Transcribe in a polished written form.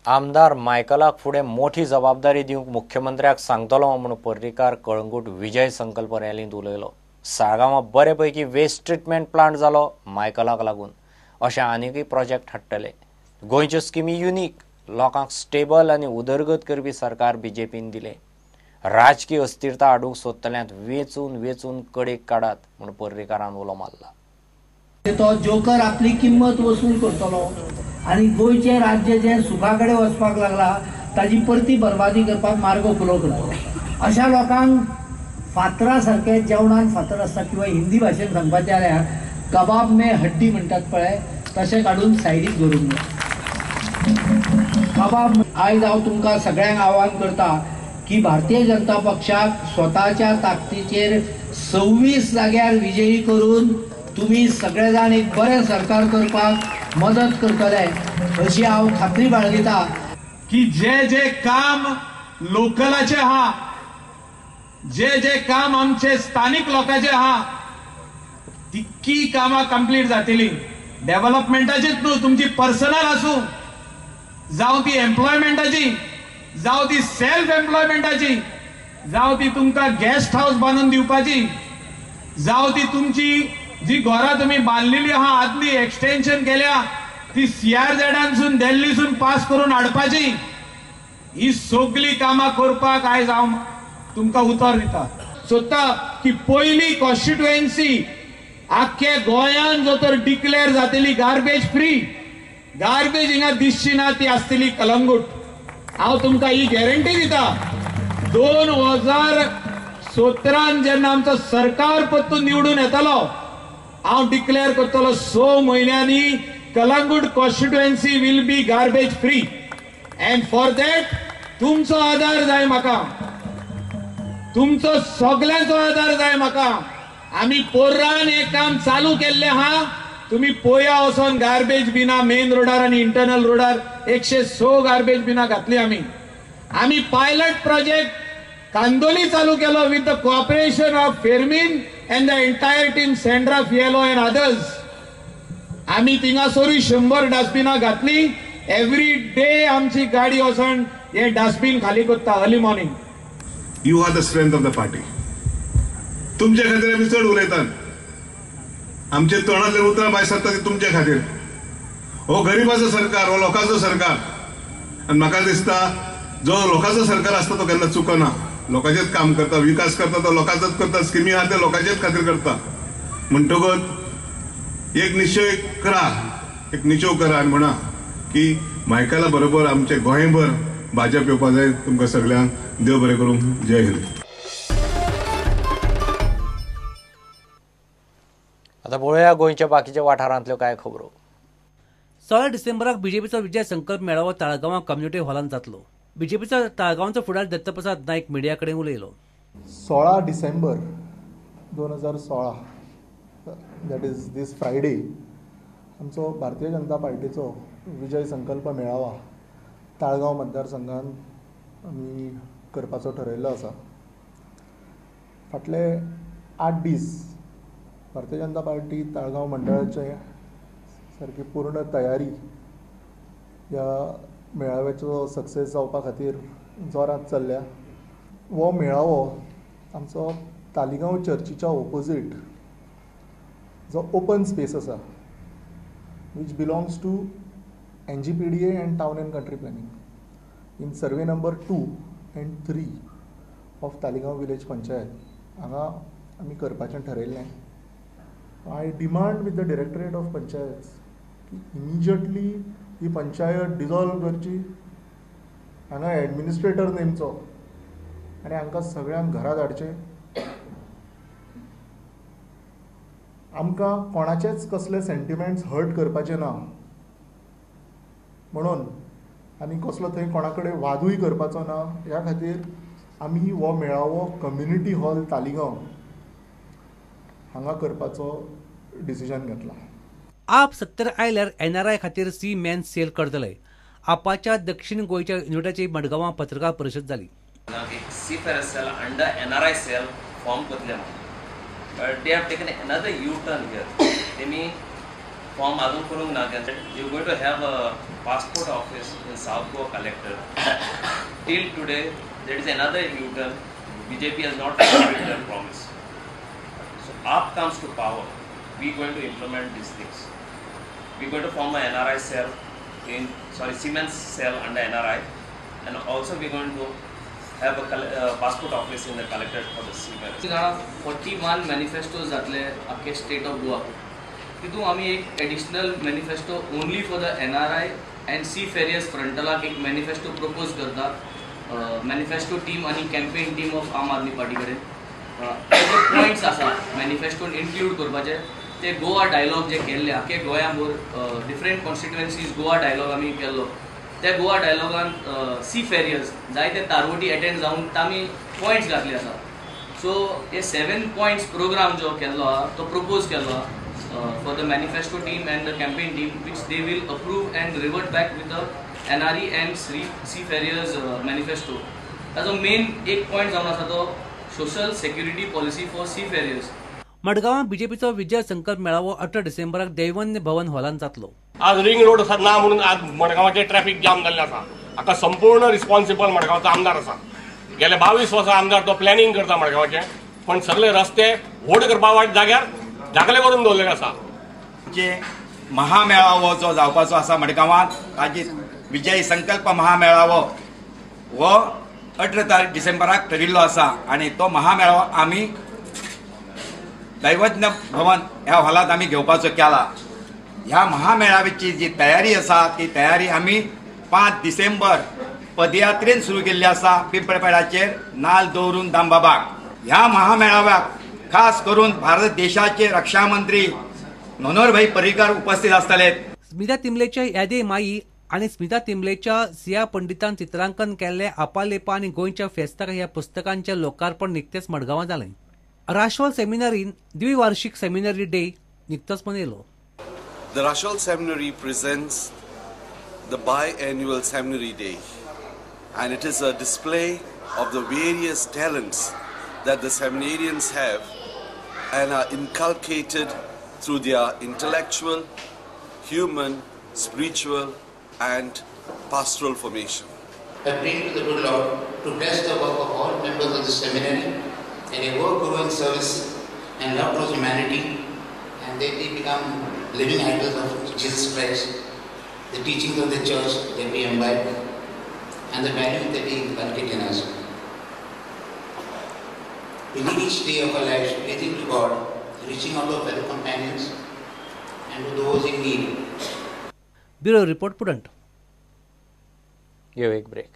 आमदार मायकलाक फुडें मोठी जबाबदारी दिवंक मुख्यमंत्र्याक सांगतलो म्हूण पर्रीकार कळंगूट विजय संकल्प रॅलींत उलयलो। साळगांवां बरेपैकी वेस्ट ट्रिटमेंट प्लांट जालो मायकलाक लागून अशें आनीकय प्रोजेक्ट हाडटले। गोंयच्यो स्किमी युनिक, लोकांक स्टेबल आनी उदरगत करपी सरकार बीजेपीन दिलें। राजकीय अस्थिरता हाडूंक सोदतल्यांत वेचून वेचून कडेक काडात म्हूण पर्रीकारान उलो मारला। तो जोकर आपली किंमत वसूल करतलो आणि गोयचे राज्य जे सुखाकडे वचपाक लागला ताजी परती बरबादी करपाक मार्ग खुलो करतलो। अशा लोकांक फातरा सारखे जेवणान फातर आसता किंवा हिंदी भाशेन सांगपाचें जाल्यार कबाब में हड्डी म्हणटात पळय तशें काडून सायडीक दवरूंक जाय। कबाब आयज हांव तुमकां सगळ्यांक आवाहन करता की भारतीय जनता पक्षाक स्वताच्या ताकदीचेर 26 जाग्यार विजयी करून तुम्ही सगळे जाण एक बरें सरकार करपाक मदत करतले अशी हांव खात्री बाळगिता की जे काम लोकलाचे हा, जे काम आमचे स्थानिक लोकांचे हा, तितकी कामां कंप्लीट जातली। डेव्हलपमेंटाचीच न्हू, तुमची पर्सनल आसूं, जावं ती एम्प्लॉयमेंटाची, जावं ती सेल्फ एम्प्लॉयमेंटाची, जावं ती तुमकां गेस्ट हाऊस बांदून दिवपाची, जावं ती तुमची जी घरां तुम्ही बांधलेली आहा आदली एक्सटेन्शन केल्या ती CRZ दिल्लीसून पास करून हाडपाची, ही सगळी कामां करपाक आयज हांव तुमकां उतर दिता। सोदता की पयली कॉन्स्टिट्युएन्सी आख्खे गोंयान जो तर डिक्लेअर जातली गार्बेज फ्री, गार्बेज हिंगा दिसची ना ती आसतली कलंगूट। हांव तुमकां ही गॅरंटी दिता 2017 जेन्ना आमचो सरकार परतून निवडून येतलो हांव डिक्लेअर करतलो 6 म्हयन्यांनी Calangute constituency will be garbage free. End for that तुमचो आधार जाय म्हाका, तुमचो सगळ्यांचो आधार जाय म्हाका। आमी पोर्रान एक काम चालू केल्ले हा, तुम्ही पोया वचोन गार्बेज बिना मेन रोडार आनी इंटरनल रोडार 106 गार्बेज बिना घातली आमी पायलट प्रोजेक्ट कांदोली चालू केलो with the cooperation of Fermin and the entire team Sandra Fiello and others। आम्ही थिंगासोरी 100 डस्टबिना घातली। एवरी डे आमची गाडी वचून हे डस्टबिन खाली करता early morning. You are the strength of the party. तुमच्या खातीर आमी चड उलयतात, आमचे तोंडातले उतरां भायर सरता ती तुमच्या खातीर। हो गरीबाचो सरकार, हो लोकांचो सरकार, आनी म्हाका दिसता जो लोकांचो सरकार आसता तो केन्ना चुकना, लोकांचेच काम करता, विकास करता तो लोकांचोच करता, स्किमी आहा ते लोकांचेच खातीर करता। म्हणटकच एक निश्चय करा, एक निचोव करा आनी म्हणा की मायकला बरोबर आमचे गोंयभर भाजप येवपा जाय। तुमकां सगळ्यांक देव बरें करूं। जय हिंद। आतां पळोवया गोंयच्या बाकीच्या वाठारांतल्यो कांय खबरो। 16 डिसेंबराक बीजेपीचो विजय संकल्प मेळावो ताळगांवां कम्युनिटी हॉलांत जातलो। बीजेपीचो ताळगांवचो फुडारी दत्तप्रसाद नायक मिडिया कडेन उलयलो। 16 December 2016 that is this Friday आमचो भारतीय जनता पार्टीचो विजय संकल्प मेळावा ताळगांव मतदारसंघात आमी करपाचो ठरयल्लो आसा। फाटले 8 दीस भारतीय जनता पार्टी ताळगांव मंडळाचे सारकी पूर्ण तयारी ह्या मेळाव्याचो सक्सेस जावपा खातीर जोरात चल्ल्या। हो मेळावो आमचो तालिगांव चर्चीच्या ऑपोजीट जो ओपन स्पेस आसा which belongs to NGPDA and town and country planning in survey number 2 and 3 of Taleigao village panchayat हांगा आमी करपाचें ठरयल्लें। I demand with the directorate of panchayat की इमिजिएटली ही पंचायत डिजॉल्व करची, हांगा एडमिनिस्ट्रेटर नेमचो आनी हांकां सगळ्यांक घरा धाडचें। आमकां कोणाचेच कसले सेंटिमेंट्स हर्ट करपाचे ना म्हणून आनी कसलो थंय कोणा कडेन वादूय करपाचो ना, ह्या खातीर आमी हो मेळावो कम्युनिटी हॉल तालिगांव हांगा करपाचो डिसिजन घेतला। आप सत्तर आयल्यार NRI खातीर सी मॅन सेल करतले। आपाच्या दक्षिण गोंयच्या युनिटाची मडगांवां पत्रकार परिशद जाली। CFRS cell under NRI cell form करतले। But they have taken another U-turn here. They mean form adum kurung na kan. You're going to have a passport office in South Goa collector. Till today, there is another U-turn. BJP has not fulfilled their promise. So, AAP comes to power. We're going to implement these things. We're going to form an NRI cell Siemens cell under NRI, and also we're going to have a passport office in the collectorate for the Siemens. 41 manifestos जातले आख्खे state of Goa. तितून आमी एक additional manifesto only for the NRI and seafarers फ्रंटलाक एक manifesto propose करता. Manifesto team आणि campaign team of Aam Aadmi party कडेन जे पॉयंट्स आसा मॅनिफेस्टोन इन्क्लूड करपाचे ते गोवा डायलॉग जे केल्ले आख्खे गोंयांभर डिफरंट कॉन्स्टिट्युएन्सीज गोवा डायलॉग आमी केल्लो. त्या गोवा डायलॉगान सी फेरियर्स जायते तारवटी अटेंड जावन तामी पॉयंट्स घातले आसा. सो हे 7 पॉयंट्स प्रोग्राम जो केल्लो आहा तो प्रपोज केल्लो आहा for the manifesto team and the campaign team which they will approve and revert back with the NRE and seafarers manifesto. ताजो मेन एक पॉयंट जावन आसा तो social security policy for seafarers. मडगांवां बीजेपीचो विजय संकल्प मेळावो 18 डिसेंबराक दैवन्य भवन हॉलांत जातलो. आज रिंग रोड ना म्हणून आज मडगांवाचे ट्रॅफिक जाम जाल्ले आसा. हाका संपूर्ण रिस्पॉन्सिबल मडगांवचो आमदार आसा. गेले 22 वर्सां आमदार तो प्लॅनिंग करता मडगांवाचे, पण सगळे रस्ते व्होड करपा वाट जाग्यार धाकले करून दवरलेले आसा. जे महामेळावो जो जावपाचो आसा मडगांवांत ताजी विजय संकल्प महामेळावो हो 18 डिसेंबराक ठरिल्लो आसा आणि तो महामेळावो आमी दैवज्ञ भवन ह्या हॉलांत आमी घेवपाचो केला. ह्या महामेळावेची जी तयारी आसा ती तयारी आमी 5 डिसेंबर पदयात्रेन सुरू केल्ली आसा. पिंपळपेडाचेर नाल दवरून दामबाबाक ह्या महामेळाव्याक खास करून भारत देशाचे रक्षा मंत्री मनोहरभाई पर्रीकर उपस्थित आसतले. स्मिता तिंबलेच्या यादे माई आणि स्मिता तिंबलेच्या सिया पंडितान चित्रांकन केल्ले आपालेपा आणि गोंयच्या फेस्ताक ह्या पुस्तकांचे लोकार्पण निकतेच मडगांवां जालें. राशवल सेमिनारीन द्विवार्षिक सेमिनरी डे निकतोच मनयलो. The Rashwal Seminary presents the biannual seminary day, and it is a display of the various talents that the seminarians have and are inculcated through their intellectual, human, spiritual and pastoral formation. I pray to the good Lord to bless the work of all members of the seminary in a work-growing service and love towards humanity, and that they become living idols of Jesus Christ, the teachings of the church that we imbibe, and the values that He inculcated in us. We live each day of our lives praising to God, reaching out to our fellow companions and to those in need. Bureau report पुरंट. घेऊ एक break.